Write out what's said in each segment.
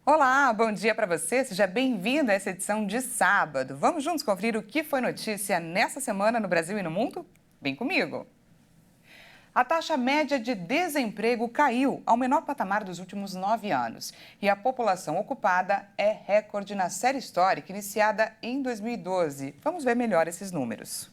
Olá, bom dia para você. Seja bem-vindo a essa edição de sábado. Vamos juntos conferir o que foi notícia nessa semana no Brasil e no mundo? Vem comigo. A taxa média de desemprego caiu ao menor patamar dos últimos 9 anos. E a população ocupada é recorde na série histórica iniciada em 2012. Vamos ver melhor esses números.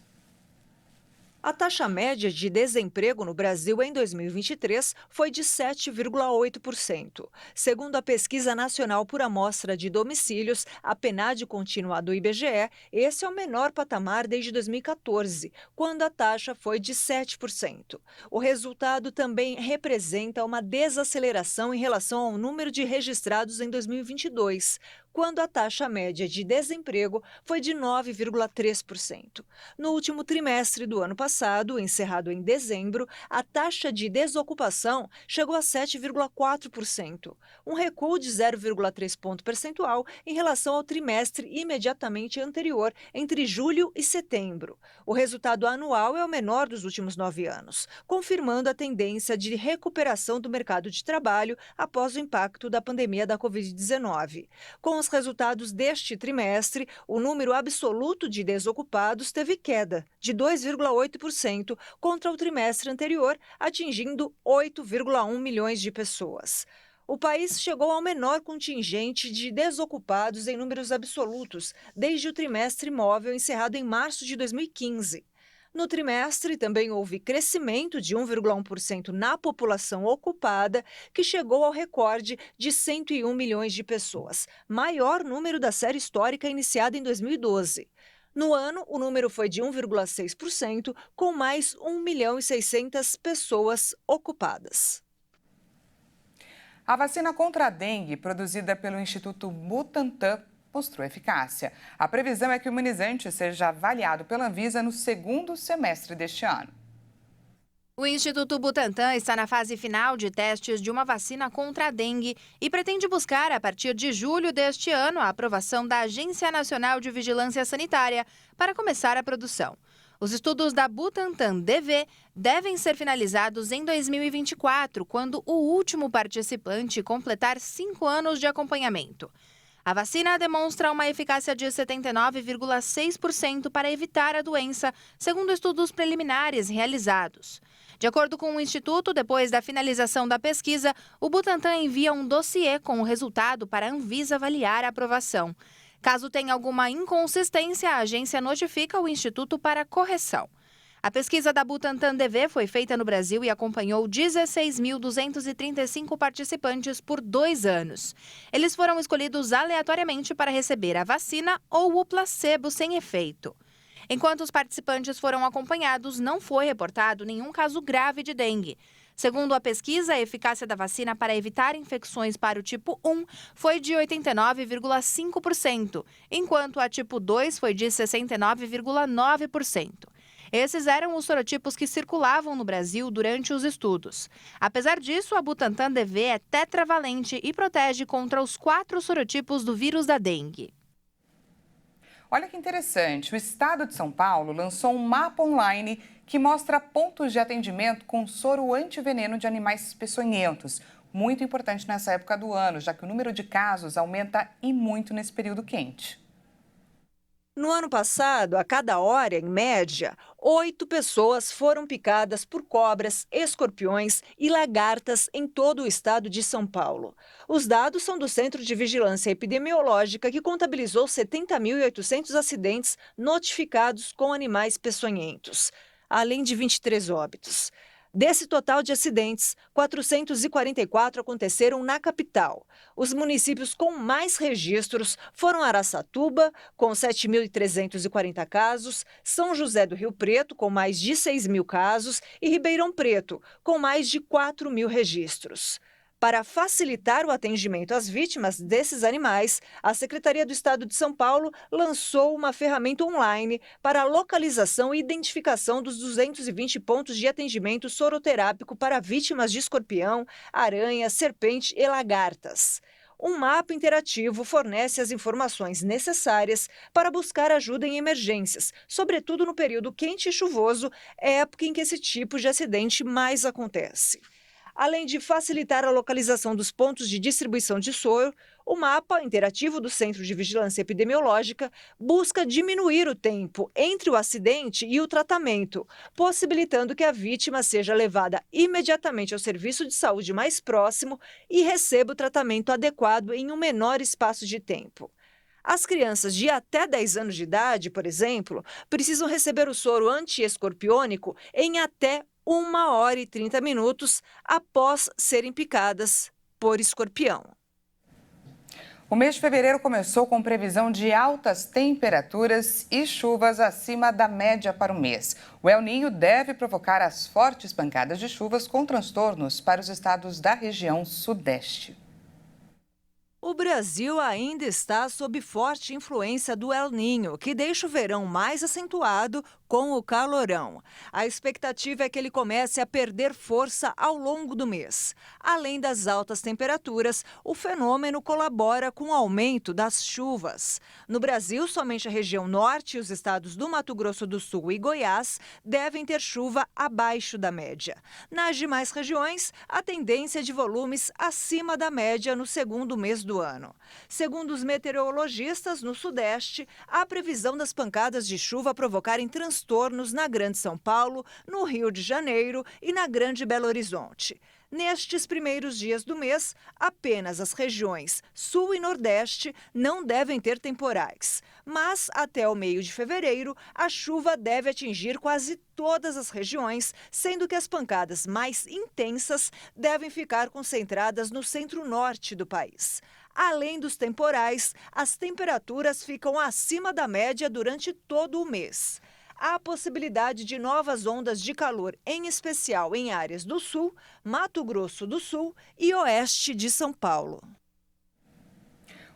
A taxa média de desemprego no Brasil em 2023 foi de 7,8%. Segundo a Pesquisa Nacional por Amostra de Domicílios, a PNAD contínua do IBGE, esse é o menor patamar desde 2014, quando a taxa foi de 7%. O resultado também representa uma desaceleração em relação ao número de registrados em 2022, quando a taxa média de desemprego foi de 9,3%. No último trimestre do ano passado, encerrado em dezembro, a taxa de desocupação chegou a 7,4%, um recuo de 0,3 ponto percentual em relação ao trimestre imediatamente anterior, entre julho e setembro. O resultado anual é o menor dos últimos 9 anos, confirmando a tendência de recuperação do mercado de trabalho após o impacto da pandemia da Covid-19. Com os resultados deste trimestre, o número absoluto de desocupados teve queda de 2,8% contra o trimestre anterior, atingindo 8,1 milhões de pessoas. O país chegou ao menor contingente de desocupados em números absolutos desde o trimestre móvel encerrado em março de 2015. No trimestre, também houve crescimento de 1,1% na população ocupada, que chegou ao recorde de 101 milhões de pessoas, maior número da série histórica iniciada em 2012. No ano, o número foi de 1,6%, com mais 1 milhão e 600 pessoas ocupadas. A vacina contra a dengue, produzida pelo Instituto Butantan, mostrou eficácia. A previsão é que o imunizante seja avaliado pela Anvisa no segundo semestre deste ano. O Instituto Butantan está na fase final de testes de uma vacina contra a dengue e pretende buscar, a partir de julho deste ano, a aprovação da Agência Nacional de Vigilância Sanitária para começar a produção. Os estudos da Butantan DV devem ser finalizados em 2024, quando o último participante completar 5 anos de acompanhamento. A vacina demonstra uma eficácia de 79,6% para evitar a doença, segundo estudos preliminares realizados. De acordo com o Instituto, depois da finalização da pesquisa, o Butantan envia um dossiê com o resultado para a Anvisa avaliar a aprovação. Caso tenha alguma inconsistência, a agência notifica o Instituto para correção. A pesquisa da Butantan DV foi feita no Brasil e acompanhou 16.235 participantes por 2 anos. Eles foram escolhidos aleatoriamente para receber a vacina ou o placebo sem efeito. Enquanto os participantes foram acompanhados, não foi reportado nenhum caso grave de dengue. Segundo a pesquisa, a eficácia da vacina para evitar infecções para o tipo 1 foi de 89,5%, enquanto a tipo 2 foi de 69,9%. Esses eram os sorotipos que circulavam no Brasil durante os estudos. Apesar disso, a Butantan DV é tetravalente e protege contra os 4 sorotipos do vírus da dengue. Olha que interessante, o estado de São Paulo lançou um mapa online que mostra pontos de atendimento com soro antiveneno de animais peçonhentos. Muito importante nessa época do ano, já que o número de casos aumenta e muito nesse período quente. No ano passado, a cada hora, em média, 8 pessoas foram picadas por cobras, escorpiões e lagartas em todo o estado de São Paulo. Os dados são do Centro de Vigilância Epidemiológica, que contabilizou 70.800 acidentes notificados com animais peçonhentos, além de 23 óbitos. Desse total de acidentes, 444 aconteceram na capital. Os municípios com mais registros foram Araçatuba, com 7.340 casos, São José do Rio Preto, com mais de 6.000 casos, e Ribeirão Preto, com mais de 4.000 registros. Para facilitar o atendimento às vítimas desses animais, a Secretaria do Estado de São Paulo lançou uma ferramenta online para a localização e identificação dos 220 pontos de atendimento soroterápico para vítimas de escorpião, aranha, serpente e lagartas. Um mapa interativo fornece as informações necessárias para buscar ajuda em emergências, sobretudo no período quente e chuvoso, época em que esse tipo de acidente mais acontece. Além de facilitar a localização dos pontos de distribuição de soro, o mapa interativo do Centro de Vigilância Epidemiológica busca diminuir o tempo entre o acidente e o tratamento, possibilitando que a vítima seja levada imediatamente ao serviço de saúde mais próximo e receba o tratamento adequado em um menor espaço de tempo. As crianças de até 10 anos de idade, por exemplo, precisam receber o soro antiescorpiônico em até 1 hora e 30 minutos após serem picadas por escorpião. O mês de fevereiro começou com previsão de altas temperaturas e chuvas acima da média para o mês. O El Niño deve provocar as fortes pancadas de chuvas com transtornos para os estados da região sudeste. O Brasil ainda está sob forte influência do El Niño, que deixa o verão mais acentuado com o calorão. A expectativa é que ele comece a perder força ao longo do mês. Além das altas temperaturas, o fenômeno colabora com o aumento das chuvas. No Brasil, somente a região norte e os estados do Mato Grosso do Sul e Goiás devem ter chuva abaixo da média. Nas demais regiões, a tendência é de volumes acima da média no segundo mês do ano. Segundo os meteorologistas, no Sudeste, há previsão das pancadas de chuva provocarem transtornos na Grande São Paulo, no Rio de Janeiro e na Grande Belo Horizonte. Nestes primeiros dias do mês, apenas as regiões Sul e Nordeste não devem ter temporais. Mas, até o meio de fevereiro, a chuva deve atingir quase todas as regiões, sendo que as pancadas mais intensas devem ficar concentradas no centro-norte do país. Além dos temporais, as temperaturas ficam acima da média durante todo o mês. Há a possibilidade de novas ondas de calor, em especial em áreas do Sul, Mato Grosso do Sul e oeste de São Paulo.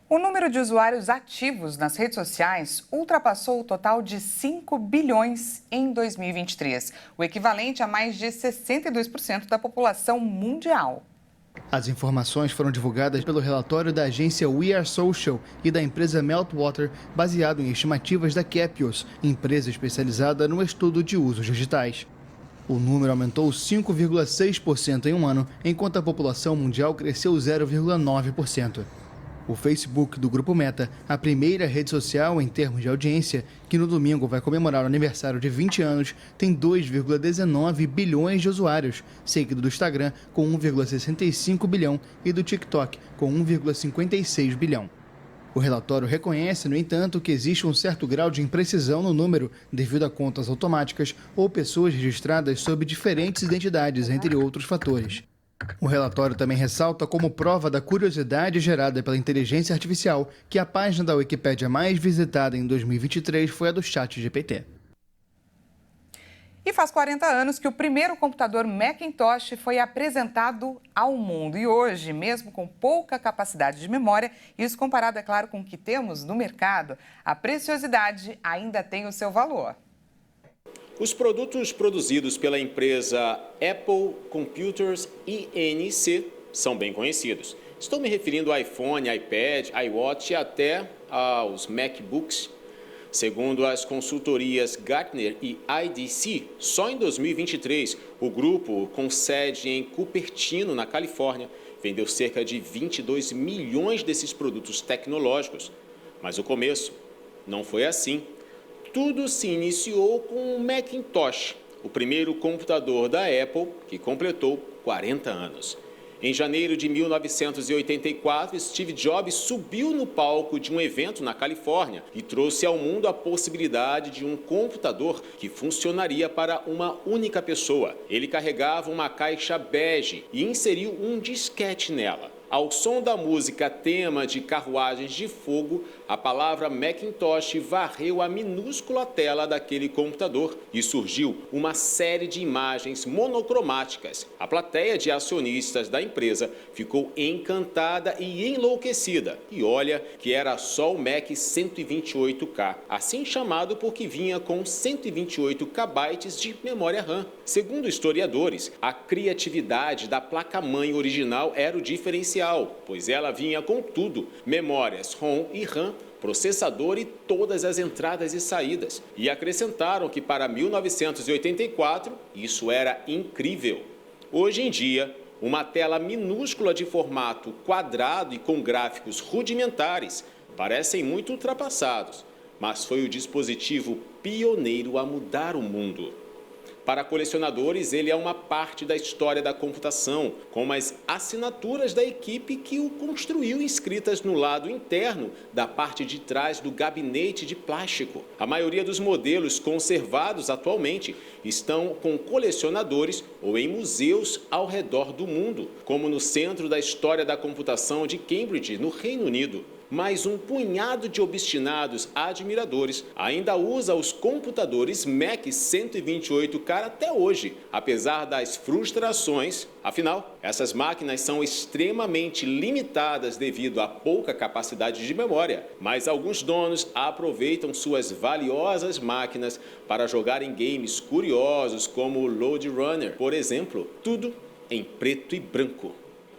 O número de usuários ativos nas redes sociais ultrapassou o total de 5 bilhões em 2023, o equivalente a mais de 62% da população mundial. As informações foram divulgadas pelo relatório da agência We Are Social e da empresa Meltwater, baseado em estimativas da Kepios, empresa especializada no estudo de usos digitais. O número aumentou 5,6% em um ano, enquanto a população mundial cresceu 0,9%. O Facebook do Grupo Meta, a primeira rede social em termos de audiência, que no domingo vai comemorar o aniversário de 20 anos, tem 2,19 bilhões de usuários, seguido do Instagram com 1,65 bilhão e do TikTok com 1,56 bilhão. O relatório reconhece, no entanto, que existe um certo grau de imprecisão no número devido a contas automáticas ou pessoas registradas sob diferentes identidades, entre outros fatores. O relatório também ressalta como prova da curiosidade gerada pela inteligência artificial que a página da Wikipédia mais visitada em 2023 foi a do ChatGPT. E faz 40 anos que o primeiro computador Macintosh foi apresentado ao mundo. E hoje, mesmo com pouca capacidade de memória, isso comparado, é claro, com o que temos no mercado, a preciosidade ainda tem o seu valor. Os produtos produzidos pela empresa Apple Computers Inc. são bem conhecidos. Estou me referindo ao iPhone, iPad, iWatch e até aos MacBooks. Segundo as consultorias Gartner e IDC, só em 2023, o grupo, com sede em Cupertino, na Califórnia, vendeu cerca de 22 milhões desses produtos tecnológicos. Mas o começo não foi assim. Tudo se iniciou com o Macintosh, o primeiro computador da Apple, que completou 40 anos. Em janeiro de 1984, Steve Jobs subiu no palco de um evento na Califórnia e trouxe ao mundo a possibilidade de um computador que funcionaria para uma única pessoa. Ele carregava uma caixa bege e inseriu um disquete nela. Ao som da música tema de Carruagens de Fogo, a palavra Macintosh varreu a minúscula tela daquele computador e surgiu uma série de imagens monocromáticas. A plateia de acionistas da empresa ficou encantada e enlouquecida. E olha que era só o Mac 128K, assim chamado porque vinha com 128 KB de memória RAM. Segundo historiadores, a criatividade da placa-mãe original era o diferencial, pois ela vinha com tudo, memórias ROM e RAM, processador e todas as entradas e saídas. E acrescentaram que para 1984 isso era incrível. Hoje em dia, Uma tela minúscula de formato quadrado e com gráficos rudimentares parecem muito ultrapassados, mas foi o dispositivo pioneiro a mudar o mundo. Para colecionadores, ele é uma parte da história da computação, com as assinaturas da equipe que o construiu inscritas no lado interno da parte de trás do gabinete de plástico. A maioria dos modelos conservados atualmente estão com colecionadores ou em museus ao redor do mundo, como no Centro da História da Computação de Cambridge, no Reino Unido. Mas um punhado de obstinados admiradores ainda usa os computadores Mac 128K até hoje, apesar das frustrações. Afinal, essas máquinas são extremamente limitadas devido à pouca capacidade de memória, mas alguns donos aproveitam suas valiosas máquinas para jogar em games curiosos como o Lode Runner, por exemplo, tudo em preto e branco.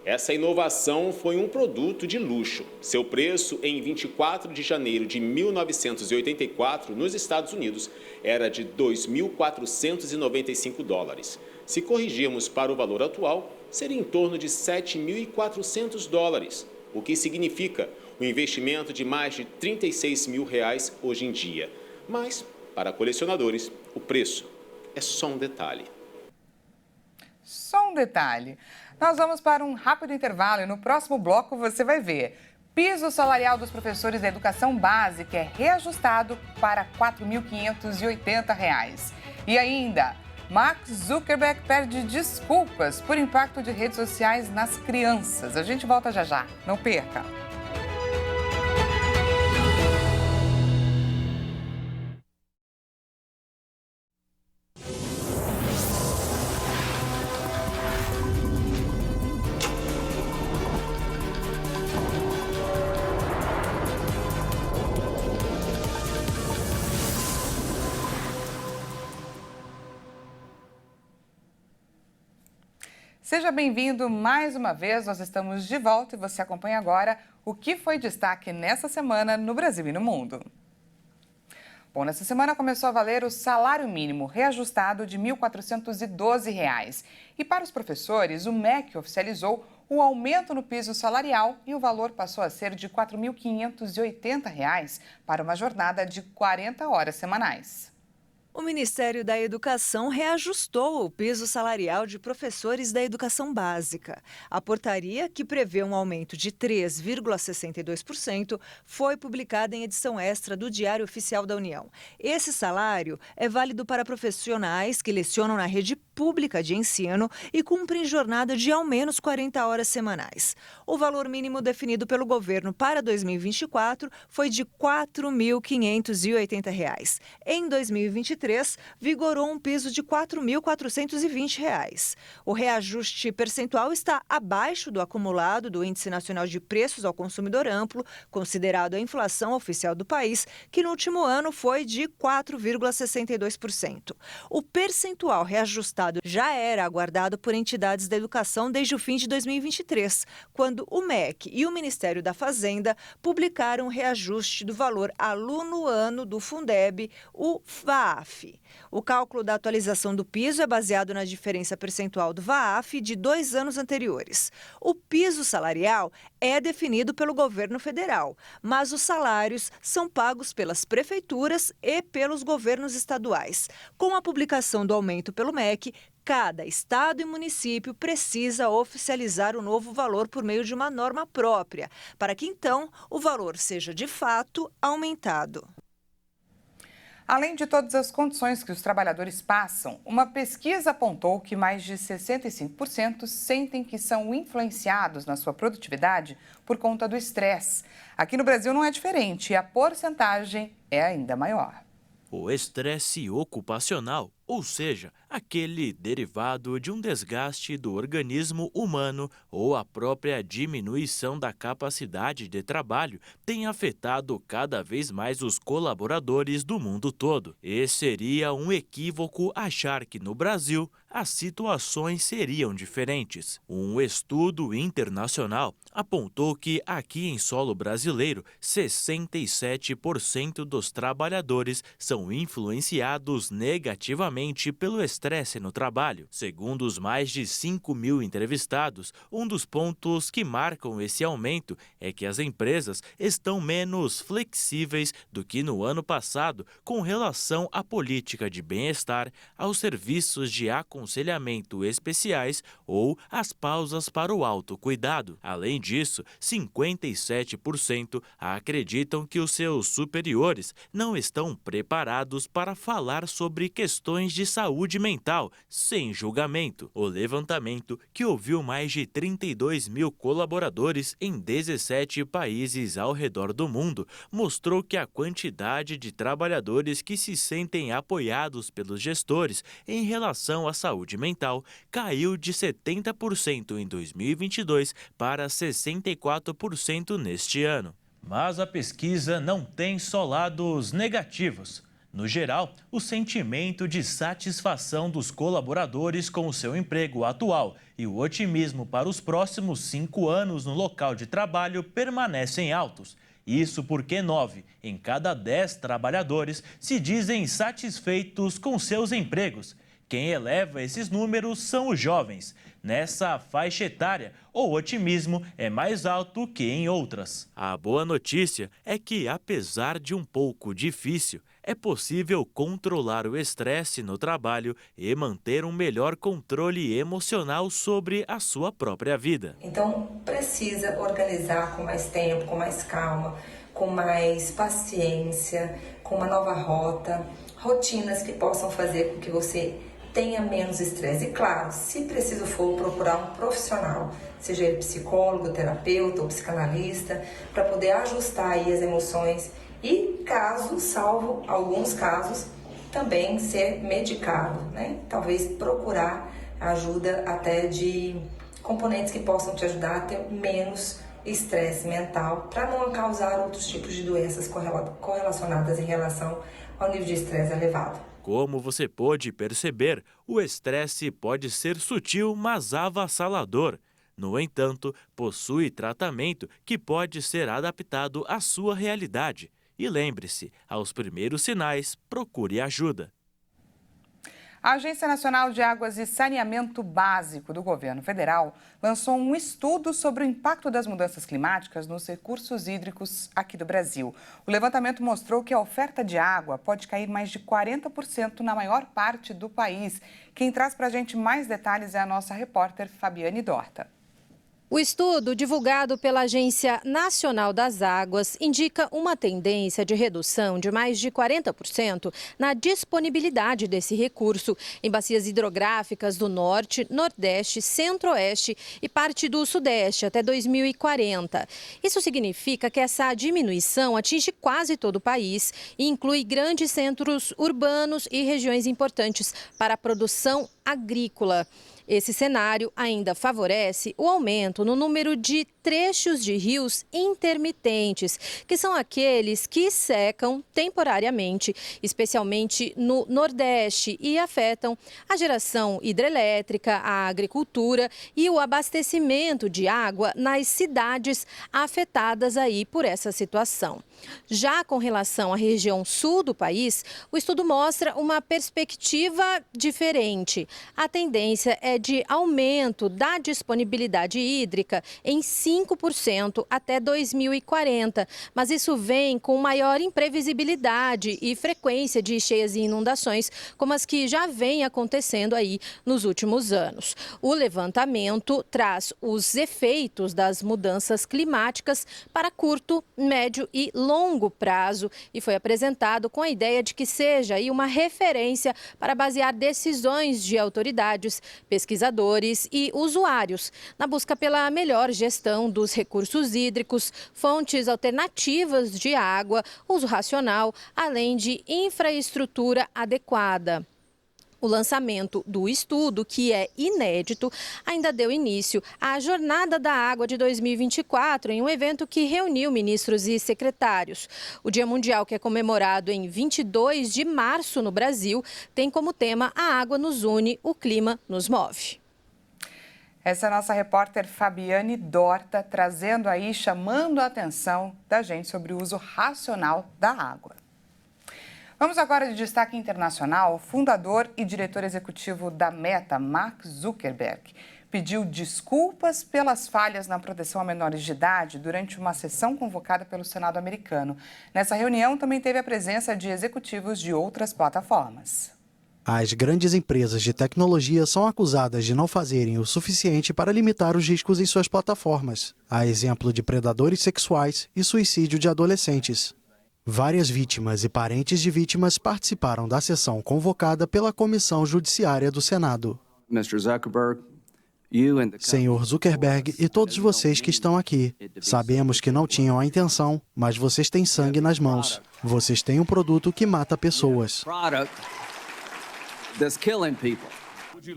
Essa inovação foi um produto de luxo. Seu preço, em 24 de janeiro de 1984, nos Estados Unidos, era de $2.495. Se corrigirmos para o valor atual, seria em torno de $7.400, o que significa um investimento de mais de R$36 mil hoje em dia. Mas, para colecionadores, o preço é só um detalhe. Só um detalhe. Nós vamos para um rápido intervalo e no próximo bloco você vai ver. Piso salarial dos professores da educação básica é reajustado para R$ 4.580. E ainda, Mark Zuckerberg pede desculpas por impacto de redes sociais nas crianças. A gente volta já já. Não perca! Seja bem-vindo mais uma vez, nós estamos de volta e você acompanha agora o que foi destaque nessa semana no Brasil e no mundo. Bom, nessa semana começou a valer o salário mínimo reajustado de R$ 1.412. E para os professores, o MEC oficializou o aumento no piso salarial e o valor passou a ser de R$ 4.580 para uma jornada de 40 horas semanais. O Ministério da Educação reajustou o piso salarial de professores da educação básica. A portaria, que prevê um aumento de 3,62%, foi publicada em edição extra do Diário Oficial da União. Esse salário é válido para profissionais que lecionam na rede pública de ensino e cumprem jornada de ao menos 40 horas semanais. O valor mínimo definido pelo governo para 2024 foi de R$ 4.580. Em 2023, vigorou um piso de R$ 4.420. O reajuste percentual está abaixo do acumulado do Índice Nacional de Preços ao Consumidor Amplo, considerado a inflação oficial do país, que no último ano foi de 4,62%. O percentual reajustado já era aguardado por entidades da educação desde o fim de 2023, quando o MEC e o Ministério da Fazenda publicaram o reajuste do valor aluno-ano do Fundeb, o VAAF. O cálculo da atualização do piso é baseado na diferença percentual do VAAF de 2 anos anteriores. O piso salarial é definido pelo governo federal, mas os salários são pagos pelas prefeituras e pelos governos estaduais. Com a publicação do aumento pelo MEC, cada estado e município precisa oficializar o novo valor por meio de uma norma própria, para que então o valor seja de fato aumentado. Além de todas as condições que os trabalhadores passam, uma pesquisa apontou que mais de 65% sentem que são influenciados na sua produtividade por conta do estresse. Aqui no Brasil não é diferente e a porcentagem é ainda maior. O estresse ocupacional, ou seja, aquele derivado de um desgaste do organismo humano ou a própria diminuição da capacidade de trabalho, tem afetado cada vez mais os colaboradores do mundo todo. E seria um equívoco achar que no Brasil as situações seriam diferentes. Um estudo internacional apontou que aqui em solo brasileiro, 67% dos trabalhadores são influenciados negativamente justamente pelo estresse no trabalho. Segundo os mais de 5.000 entrevistados, um dos pontos que marcam esse aumento é que as empresas estão menos flexíveis do que no ano passado com relação à política de bem-estar, aos serviços de aconselhamento especiais ou às pausas para o autocuidado. Além disso, 57% acreditam que os seus superiores não estão preparados para falar sobre questões de saúde mental, sem julgamento. O levantamento, que ouviu mais de 32.000 colaboradores em 17 países ao redor do mundo, mostrou que a quantidade de trabalhadores que se sentem apoiados pelos gestores em relação à saúde mental caiu de 70% em 2022 para 64% neste ano. Mas a pesquisa não tem só lados negativos. No geral, o sentimento de satisfação dos colaboradores com o seu emprego atual e o otimismo para os próximos 5 anos no local de trabalho permanecem altos. Isso porque 9 em cada 10 trabalhadores se dizem satisfeitos com seus empregos. Quem eleva esses números são os jovens. Nessa faixa etária, o otimismo é mais alto que em outras. A boa notícia é que, apesar de um pouco difícil, é possível controlar o estresse no trabalho e manter um melhor controle emocional sobre a sua própria vida. Então, precisa organizar com mais tempo, com mais calma, com mais paciência, com uma nova rota, rotinas que possam fazer com que você tenha menos estresse. E claro, se preciso for, procurar um profissional, seja ele psicólogo, terapeuta ou psicanalista, para poder ajustar aí as emoções e, caso, salvo alguns casos, também ser medicado, né? Talvez procurar ajuda até de componentes que possam te ajudar a ter menos estresse mental, para não causar outros tipos de doenças correlacionadas em relação ao nível de estresse elevado. Como você pôde perceber, o estresse pode ser sutil, mas avassalador. No entanto, possui tratamento que pode ser adaptado à sua realidade. E lembre-se, aos primeiros sinais, procure ajuda. A Agência Nacional de Águas e Saneamento Básico do Governo Federal lançou um estudo sobre o impacto das mudanças climáticas nos recursos hídricos aqui do Brasil. O levantamento mostrou que a oferta de água pode cair mais de 40% na maior parte do país. Quem traz para a gente mais detalhes é a nossa repórter Fabiane Dorta. O estudo, divulgado pela Agência Nacional das Águas, indica uma tendência de redução de mais de 40% na disponibilidade desse recurso em bacias hidrográficas do Norte, Nordeste, Centro-Oeste e parte do Sudeste até 2040. Isso significa que essa diminuição atinge quase todo o país e inclui grandes centros urbanos e regiões importantes para a produção agrícola. Esse cenário ainda favorece o aumento no número de trechos de rios intermitentes, que são aqueles que secam temporariamente, especialmente no Nordeste, e afetam a geração hidrelétrica, a agricultura e o abastecimento de água nas cidades afetadas aí por essa situação. Já com relação à região sul do país, o estudo mostra uma perspectiva diferente. A tendência é de aumento da disponibilidade hídrica em 5% até 2040, mas isso vem com maior imprevisibilidade e frequência de cheias e inundações, como as que já vêm acontecendo aí nos últimos anos. O levantamento traz os efeitos das mudanças climáticas para curto, médio e longo prazo e foi apresentado com a ideia de que seja aí uma referência para basear decisões de autoridades, pesquisadores e usuários na busca pela melhor gestão dos recursos hídricos, fontes alternativas de água, uso racional, além de infraestrutura adequada. O lançamento do estudo, que é inédito, ainda deu início à Jornada da Água de 2024, em um evento que reuniu ministros e secretários. O Dia Mundial, que é comemorado em 22 de março no Brasil, tem como tema "A água nos une, o clima nos move". Essa é a nossa repórter Fabiane Dorta, trazendo aí, chamando a atenção da gente sobre o uso racional da água. Vamos agora de destaque internacional. O fundador e diretor executivo da Meta, Mark Zuckerberg, pediu desculpas pelas falhas na proteção a menores de idade durante uma sessão convocada pelo Senado americano. Nessa reunião também teve a presença de executivos de outras plataformas. As grandes empresas de tecnologia são acusadas de não fazerem o suficiente para limitar os riscos em suas plataformas, a exemplo de predadores sexuais e suicídio de adolescentes. Várias vítimas e parentes de vítimas participaram da sessão convocada pela Comissão Judiciária do Senado. Senhor Zuckerberg e todos vocês que estão aqui, sabemos que não tinham a intenção, mas vocês têm sangue nas mãos. Vocês têm um produto que mata pessoas.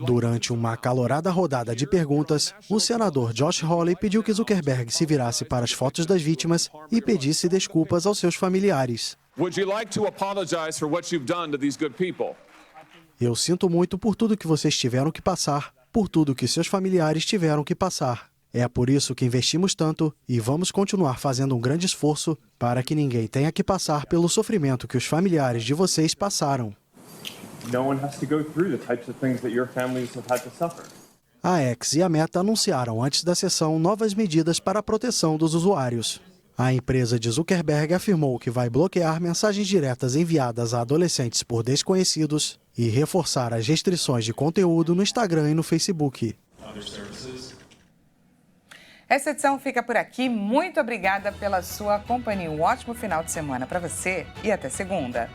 Durante uma acalorada rodada de perguntas, o senador Josh Hawley pediu que Zuckerberg se virasse para as fotos das vítimas e pedisse desculpas aos seus familiares. Eu sinto muito por tudo que vocês tiveram que passar, por tudo que seus familiares tiveram que passar. É por isso que investimos tanto e vamos continuar fazendo um grande esforço para que ninguém tenha que passar pelo sofrimento que os familiares de vocês passaram. A X e a Meta anunciaram antes da sessão novas medidas para a proteção dos usuários. A empresa de Zuckerberg afirmou que vai bloquear mensagens diretas enviadas a adolescentes por desconhecidos e reforçar as restrições de conteúdo no Instagram e no Facebook. Essa edição fica por aqui. Muito obrigada pela sua companhia. Um ótimo final de semana para você e até segunda.